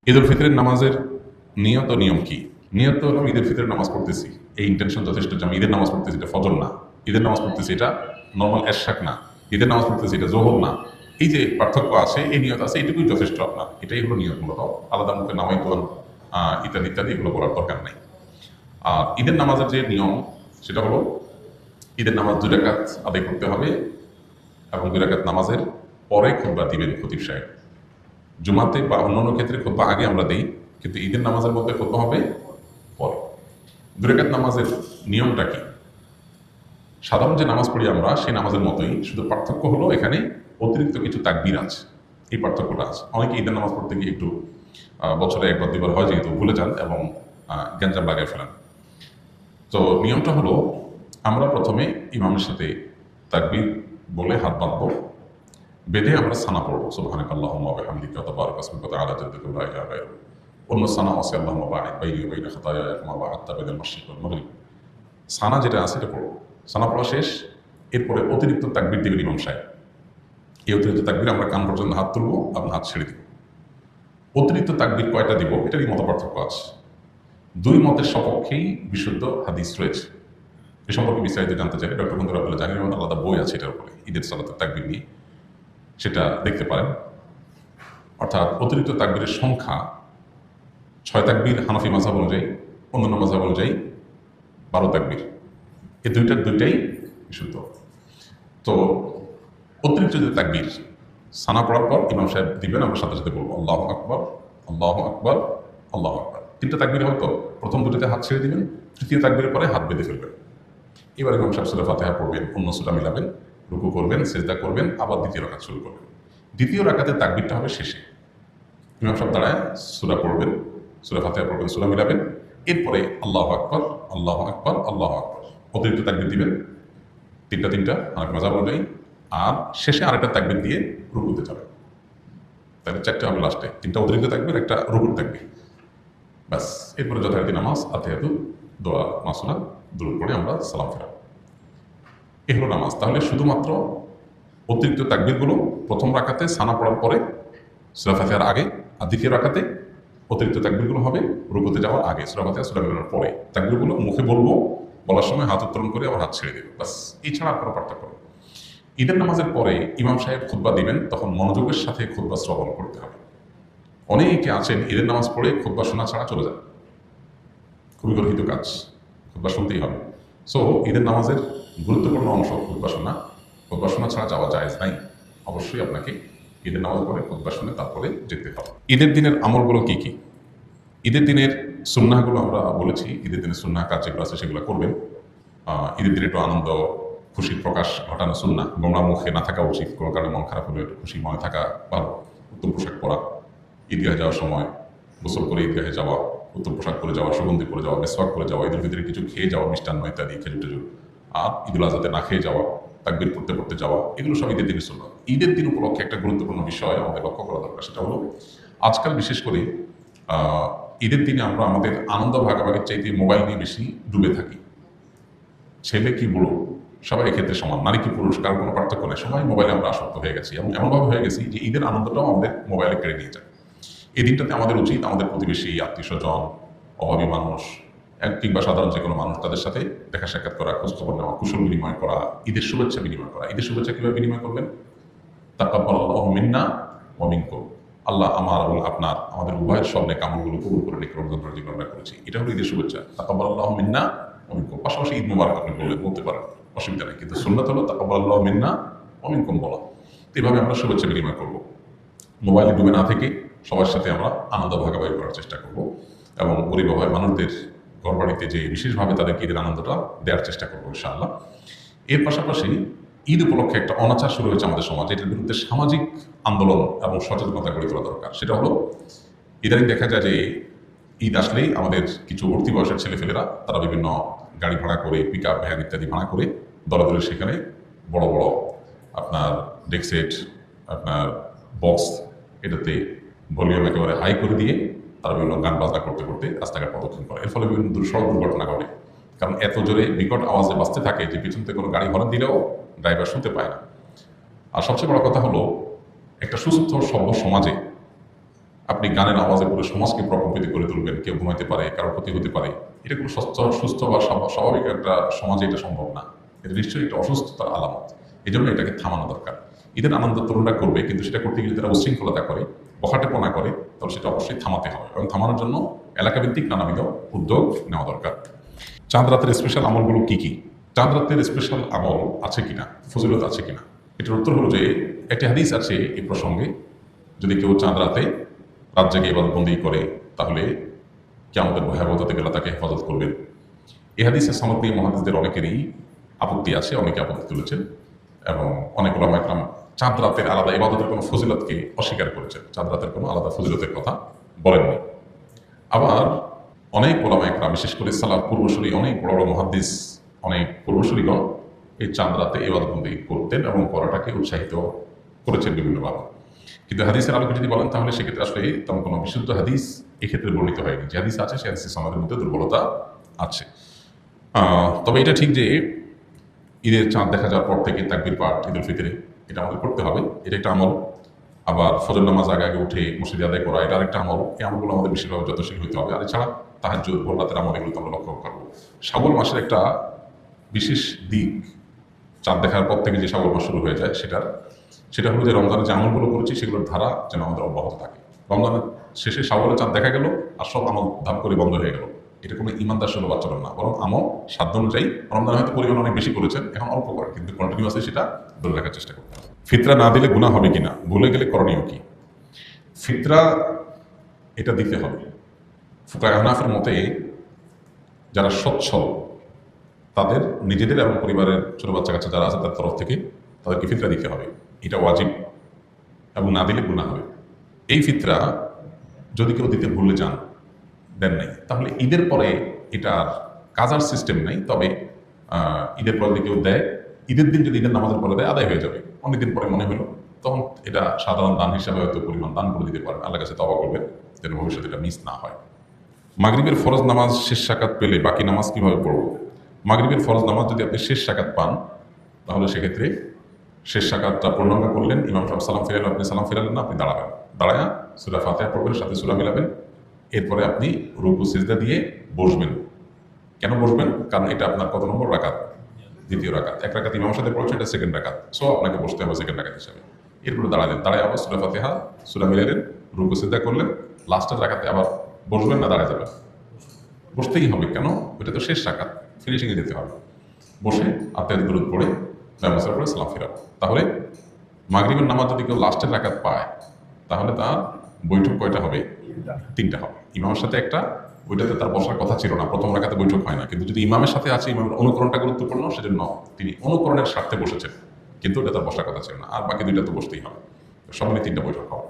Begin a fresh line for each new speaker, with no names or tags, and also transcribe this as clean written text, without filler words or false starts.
ঈদুল ফিতরের নামাজের নিয়ত ও নিয়ম কি? নিয়ত হলো ঈদুল ফিতরের নামাজ পড়তেছি, এই ইন্টেনশন যথেষ্ট যে আমি ঈদের নামাজ পড়তেছি, এটা ফজর না। ঈদের নামাজ পড়তেছি, এটা নর্মাল এরশাক না। ঈদের নামাজ পড়তেছি, এটা জোহর না। এই যে পার্থক্য আছে, এই নিয়ত আছে, এটুকুই যথেষ্ট আপনার। এটাই হলো নিয়ত। মূলত আলাদা মুখে নামাই তোলান ইত্যাদি ইত্যাদি এগুলো করার দরকার নেই। আর ঈদের নামাজের যে নিয়ম, সেটা হলো ঈদের নামাজ 2 রাকাত আদায় করতে হবে এবং 2 রাকাত নামাজের পরে খুতবা দিবেন খতিব সাহেব। জুমাতে বা অন্যান্য ক্ষেত্রে খুতবা আগে আমরা দিই, কিন্তু ঈদের নামাজের মধ্যে খুতবা হবে পরে। 2 রাকাত নামাজের নিয়মটা কি? সাধারণ যে নামাজ পড়ি আমরা সেই নামাজের মতোই, শুধু পার্থক্য হলো এখানে অতিরিক্ত কিছু তাকবীর আছে। এই পার্থক্যটা আছে। অনেকে ঈদের নামাজ পড়তে গিয়ে একটু বছরে একবার দুবার হয় যেহেতু ভুলে যান এবং গ্যাঞ্জাম লাগায় ফেলেন। তো নিয়মটা হলো, আমরা প্রথমে ইমামের সাথে তাকবীর বলে হাত বাঁধবো, বেঁধে আমরা সানা পড়বো, সুবহানাকাল্লাহুম্মা ওয়া বিহামদিকা ওয়া তাবারাকা ইসমুকা ওয়া তাআলা জাদ্দুকা লা ইলাহা গায়রুক। অন্য সানা আছে, আল্লাহুম্মা বা'আদ বাইনি ওয়া বাইনা খাতায়ায়া কামা বা'আদতা বাইনাল মাশরিক ওয়াল মাগরিব। সানা যেটা আছে এটা পড়বো। সানা পড়া শেষ, এরপরে অতিরিক্ত তাকবীর দিবেন ইমাম সাহেব। এই অতিরিক্ত তাকবীর আমরা কান পর্যন্ত হাত তুলবো এবং হাত ছেড়ে দিব। অতিরিক্ত তাকবীর কয়টা দিব এটারই মত পার্থক্য আছে। 2 মতের সপক্ষেই বিশুদ্ধ হাদিস রয়েছে। এ সম্পর্কে বিস্তারিত জানতে চাইলে ডক্টর বন্ধুরা আব্দুল্লাহ জাহাঙ্গীর রহমান আলাদা বই আছে এটার উপরে, ঈদের সালাতের তাকবীর নিয়ে, সেটা দেখতে পারেন। অর্থাৎ অতিরিক্ত তাকবীরের সংখ্যা 6 তাকবীর হানাফি মাযহাব অনুযায়ী, অন্যান্য মাযহাব অনুযায়ী 12 তাকবীর। এই দুইটাই বিশুদ্ধ। তো অতিরিক্ত যে তাকবীর সানা পড়ার পর ইমাম সাহেব দিবেন, আমরা সাথে সাথে বলবো আল্লাহু আকবার, আল্লাহু আকবার, আল্লাহু আকবার। 3টা তাকবীর হয়তো প্রথম দুটোতে হাত ছেড়ে দিবেন, তৃতীয় তাকবীরের পরে হাত বেঁধে ফেলবেন। এবার ইমাম সাহেব সূরা ফাতিহা পড়বেন, অন্য সূরা মিলাবেন, রুকু করবেন, সিজদা করবেন, আবার দ্বিতীয় রাকাত শুরু করবেন। দ্বিতীয় রাকাতের তাকবীরটা হবে শেষে। ইমাম সাহেব দাঁড়ায় সূরা পড়বেন, সূরা ফাতিহা পড়বেন, সূরা মিলাবেন, এরপরে আল্লাহু আকবার, আল্লাহু আকবার, আল্লাহু আকবার। অতিরিক্ত তাকবীর দিবেন, তিনটা অনেক মাযহাব অনুযায়ী, আর শেষে আরেকটা তাকবীর দিয়ে রুকুতে যাবেন। তাহলে 4টা হবে লাস্টে, 3টা অতিরিক্ত তাকবীর, একটা রুকুর তাকবীর। ব্যাস, এরপরে যথারীতি নামাজ, আতিহাতু, দোয়া, মাসুরা, দুরূদ পড়ে আমরা সালাম ফেরাবো। এ হলো নামাজ। তাহলে শুধুমাত্র অতিরিক্ত তাকবীরগুলো প্রথম রাকাতে সানা পড়ার পরে, সূরা ফাতিহার আগে, আর দ্বিতীয় রাকাতে অতিরিক্ত তাকবীরগুলো হবে রুকুতে যাওয়ার আগে, সূরা ফাতিহা সূরা মিলানোর পরে। তাকবীরগুলো মুখে বলবো, বলার সময় হাত উত্তোলন করে আবার হাত ছেড়ে দেবো, ব্যাস। এছাড়া আর কোনো পার্থক্য নেই। ঈদের নামাজের পরে ইমাম সাহেব খুতবা দিবেন, তখন মনোযোগের সাথে খুতবা শ্রবণ করতে হবে। অনেকে আছেন ঈদের নামাজ পড়ে খুতবা শোনা ছাড়া চলে যান, খুবই গর্হিত কাজ। খুতবা শুনতেই হবে। সো ঈদের নামাজের গুরুত্বপূর্ণ অংশ খুতবা শোনা। খুতবা শোনা ছাড়া যাওয়া জায়েজ নাই। অবশ্যই আপনাকে ঈদের নামাজ পড়ে খুতবা শুনে তারপরে যেতে হবে। ঈদের দিনের আমলগুলো কি কি? ঈদের দিনের সুন্নাহগুলো আমরা বলেছি। ঈদের দিনের সুন্নাহ কাজ যেগুলো আছে সেগুলো করবেন। ঈদের দিনে একটু আনন্দ খুশির প্রকাশ ঘটানো সুন্নাহ। গোমরা মুখে না থাকা উচিত, কোনো কারণে মন খারাপ হলে একটু খুশি মনে থাকা ভালো। উত্তম পোশাক পরা, ঈদগাহে যাওয়ার সময় গোসল করে ঈদগাহে যাওয়া, উত্তম পোশাক পরে যাওয়া, সুগন্ধি পরে যাওয়া, মেসওয়াক করে যাওয়া, ঈদের ভিতরে কিছু খেয়ে যাওয়া, মিষ্টান্ন ইত্যাদি, খেজুর টেজুর। আর ঈদুল আজহাতে না খেয়ে যাওয়া, তাকবীর পড়তে পড়তে যাওয়া, এগুলো সব ঈদের দিনের সুন্নাহ। ঈদের দিন উপলক্ষে একটা গুরুত্বপূর্ণ বিষয় আমাদের লক্ষ্য করা দরকার, সেটা হলো আজকাল বিশেষ করে ঈদের দিনে আমরা আমাদের আনন্দ ভাগাভাগির চাইতে মোবাইল নিয়ে বেশি ডুবে থাকি। ছেলে কি বুড়ো সবাই এক্ষেত্রে সমান, নারী কি পুরুষ কারো কোনো পার্থক্য নেই, সবাই মোবাইলে আমরা আসক্ত হয়ে গেছি এবং এমনভাবে হয়ে গেছি যে ঈদের আনন্দটাও আমাদের মোবাইলে কেড়ে নিয়ে যায়। এই দিনটাতে আমাদের উচিত আমাদের প্রতিবেশী, আত্মীয় স্বজন, অভাবী মানুষ কিংবা সাধারণ যে কোনো মানুষ, তাদের সাথে দেখা সাক্ষাৎ করা, খোঁজখবর নেওয়া, কুশল বিনিময় করা, ঈদের শুভেচ্ছা বিনিময় করা। ঈদের শুভেচ্ছা কীভাবে বিনিময় করবেন? তাকাব্বালাল্লাহু মিন্না ওয়া মিনকুম। আল্লাহ আমার এবং আপনার, আমাদের উভয়ের সব নেক আমলগুলো কবুল করে নিক, রমজান মাসে যেগুলো আমরা করেছি। এটা হলো ঈদের শুভেচ্ছা, তাকাব্বালাল্লাহু মিন্না ওয়া মিনকুম। পাশাপাশি ঈদ মুবারক আপনি বলতে পারেন, অসুবিধা নেই, কিন্তু সুন্নাত হলো তাকাব্বালাল্লাহু মিন্না ওয়া মিনকুম বলা। তো এইভাবে আমরা শুভেচ্ছা বিনিময় করবো। মোবাইলে ডুবে না থেকে সবার সাথে আমরা আনন্দ ভাগাভাগি করার চেষ্টা করব এবং গরিব অভাবী মানুষদের ঘরবাড়িতে যে বিশেষভাবে তাদেরকে ঈদের আনন্দটা দেওয়ার চেষ্টা করবো ইনশাআল্লাহ। এর পাশাপাশি ঈদ উপলক্ষে একটা অনাচার শুরু হয়েছে আমাদের সমাজে, এটার বিরুদ্ধে সামাজিক আন্দোলন এবং সচেতনতা গড়ে তোলা দরকার। সেটা হলো, ইদানিং দেখা যায় যে ঈদ আসলেই আমাদের কিছু উঠতি বয়সের ছেলেফেলেরা তারা বিভিন্ন গাড়ি ভাড়া করে, পিক আপ ভ্যান ইত্যাদি ভাড়া করে দলে দলে সেখানে বড় বড় আপনার ডেকসেট, আপনার বক্স, এটাতে ভলিউম একেবারে হাই করে দিয়ে তারা বিভিন্ন গান বাজনা করতে করতে রাস্তাঘাট প্রদক্ষিণ করে। এর ফলে বিভিন্ন সড়ক দুর্ঘটনা ঘটে, কারণ এত জোরে বিকট আওয়াজে বাজতে থাকে যে পিছন থেকে কোনো গাড়ি হর্ন দিলেও ড্রাইভার শুনতে পায় না। আর সবচেয়ে বড় কথা হলো, একটা সুস্থ সভ্য সমাজে আপনি গানের আওয়াজে পুরো সমাজকে প্রকম্পিত করে তুলবেন, কেউ ঘুমাইতে পারে, কারোর ক্ষতি হতে পারে, এটা কোনো সুস্থ বা স্বাভাবিক একটা সমাজে এটা সম্ভব না। এটা নিশ্চয়ই একটা অসুস্থতার আলামত। এই জন্য এটাকে থামানো দরকার। ঈদের আনন্দ তরুণরা করবে, কিন্তু সেটা করতে গেলে তারা উচ্ছৃঙ্খলতা করে, বখাটেপনা করে, তাহলে সেটা অবশ্যই থামাতে হবে এবং থামানোর জন্য এলাকাভিত্তিক নানাবিধ উদ্যোগ নেওয়া দরকার। চাঁদ রাতের স্পেশাল আমলগুলো কি কি? চাঁদ রাতের স্পেশাল আমল আছে কিনা, ফজিলত আছে কিনা, এটার উত্তর হলো যে একটি হাদিস আছে এই প্রসঙ্গে, যদি কেউ চাঁদ রাতে রাত জেগে ইবাদতবন্দি করে তাহলে কিয়ামতের ভয়াবহতা থেকে আল্লাহ তাকে হেফাজত করবেন। এই হাদিসের সনদ নিয়ে মুহাদ্দিসদের অনেকেরই আপত্তি আছে, অনেকে আপত্তি তুলেছেন এবং অনেক ওলামা ইকরাম চাঁদ রাতের আলাদা ইবাদতের কোনো ফজিলতকে অস্বীকার করেছেন, চাঁদ রাতের কোনো আলাদা ফজিলতের কথা বলেননি। আবার অনেক ওলামা ইকরাম, বিশেষ করে সালাফ পূর্বসূরি অনেক বড় বড় মুহাদ্দিস, অনেক পূর্বসূরিগণ এই চাঁদ রাতে ইবাদতবন্দি করতেন এবং করাটাকে উৎসাহিত করেছেন বিভিন্নভাবে। কিন্তু হাদিসের আলোকে যদি বলেন তাহলে সেক্ষেত্রে আসলে তেমন কোনো বিশুদ্ধ হাদিস এক্ষেত্রে বর্ণিত হয়নি। যে হাদিস আছে সে হাদিসের সনদের মধ্যে দুর্বলতা আছে। তবে এটা ঠিক যে ঈদের চাঁদ দেখা যাওয়ার পর থেকে তাকবীর পাঠ ঈদুল ফিতরে এটা আমাদের করতে হবে, এটা একটা আমল। আবার ফজর নামাজ আগে আগে উঠে মসজিদে আদায় করা এটা আরেকটা আমল। এই আমলগুলো আমাদের বেশিরভাগ যত্নশীল হতে হবে। আর এছাড়া তাহাজ্জুদ, ভোর রাতের আমল, এগুলো তো আমরা লক্ষ্য করবো। শাওয়াল মাসের একটা বিশেষ দিক, চাঁদ দেখার পর থেকে যে শাওয়াল মাস শুরু হয়ে যায় সেটা হলো যে রমজানের যে আমলগুলো করেছি সেগুলোর ধারা যেন আমাদের অব্যাহত থাকে। রমজানের শেষে শাওয়ালের চাঁদ দেখা গেল আর সব আমল ধাপ করে বন্ধ হয়ে গেল, এটা কোনো ইমানদার সুলভ আচরণ না। বরং আমল সাধ্য অনুযায়ী, রমজান হয়তো পরিমাণ অনেক বেশি করেছেন, এখন অল্প করেন, কিন্তু কন্টিনিউয়াসলি সেটা ধরে রাখার চেষ্টা করতে হবে। ফিতরা না দিলে গুনাহ হবে কিনা, ভুলে গেলে করণীয় কি? ফিতরা এটা দিতে হবে। ফুকায়ে হানাফির মতে যারা সচ্ছল তাদের নিজেদের এবং পরিবারের ছোট বাচ্চা কাচ্চা যারা আছে তার তরফ থেকে তাদেরকে ফিতরা দিতে হবে, এটা ওয়াজিব এবং না দিলে গুনাহ হবে। এই ফিতরা যদি কেউ দিতে ভুলে যান, দেন নাই, তাহলে ঈদের পরে এটার কাজার সিস্টেম নেই। তবে ঈদের পরে যদি কেউ দেয়, ঈদের দিন যদি ঈদের নামাজের পরে দেয় আদায় হয়ে যাবে। অনেকদিন পরে মনে হলো তখন এটা সাধারণ দান হিসাবে হয়তো পরিমাণ দান করে দিতে পারেন, আল্লাহর কাছে তওবা করবেন যেন ভবিষ্যতে এটা মিস না হয়। মাগরিবের ফরজ নামাজ শেষ সাকাত পেলে বাকি নামাজ কিভাবে পড়ব? মাগরিবের ফরজ নামাজ যদি আপনি শেষ সাকাত পান তাহলে সেক্ষেত্রে শেষ সাকাতটা পূর্ণাঙ্গ করলেন, ইমাম সাহেব সালাম ফিরালেন, আপনি সালাম ফিরালেন না, আপনি দাঁড়াবেন, দাঁড়ায়া সূরা ফাতিহা পড়বেন, সাথে সূরা মিলাবেন, এরপরে আপনি রুকু সিজদা দিয়ে বসবেন। কেন বসবেন? কারণ এটা আপনার কত নম্বর রাকাত? দ্বিতীয় রাকাত। এক রাকাত ইমামের সাথে পড়ছে, এটা সেকেন্ড রাকাত, সো আপনাকে বসতে হবে সেকেন্ড রাকাত হিসাবে। এরপরে দাঁড়ালেন, দাঁড়ায় আবার সূরা ফাতিহা সূরা মিলালেন, রুকু সিজদা করলেন, লাস্টের রাকাতে আবার বসবেন না দাঁড়ায় যাবেন? বসতেই হবে। কেন? ওইটা তো শেষ রাকাত, ফিনিশিংয়ে যেতে হবে। বসে আত্মায় দরুদ পড়ে নামাজের পরে সালাম ফিরাবো। তাহলে মাগরিবের নামাজ যদি কেউ লাস্টের রাকাত পায় তাহলে তার বৈঠক কয়টা হবে? 3টা হবে। ইমামের সাথে একটা, ওইটাতে তার বসার কথা ছিল না, প্রথম রাকাতে বৈঠক হয় না। কিন্তু যদি ইমামের সাথে আছে, ইমামের অনুকরণটা গুরুত্বপূর্ণ, সেজন্য তিনি অনুকরণের স্বার্থে বসেছেন, কিন্তু ওটা তার বসার কথা ছিল না। আর বাকি 2টা তো বসতেই হবে। সব মিলে 3টা বৈঠক হবে।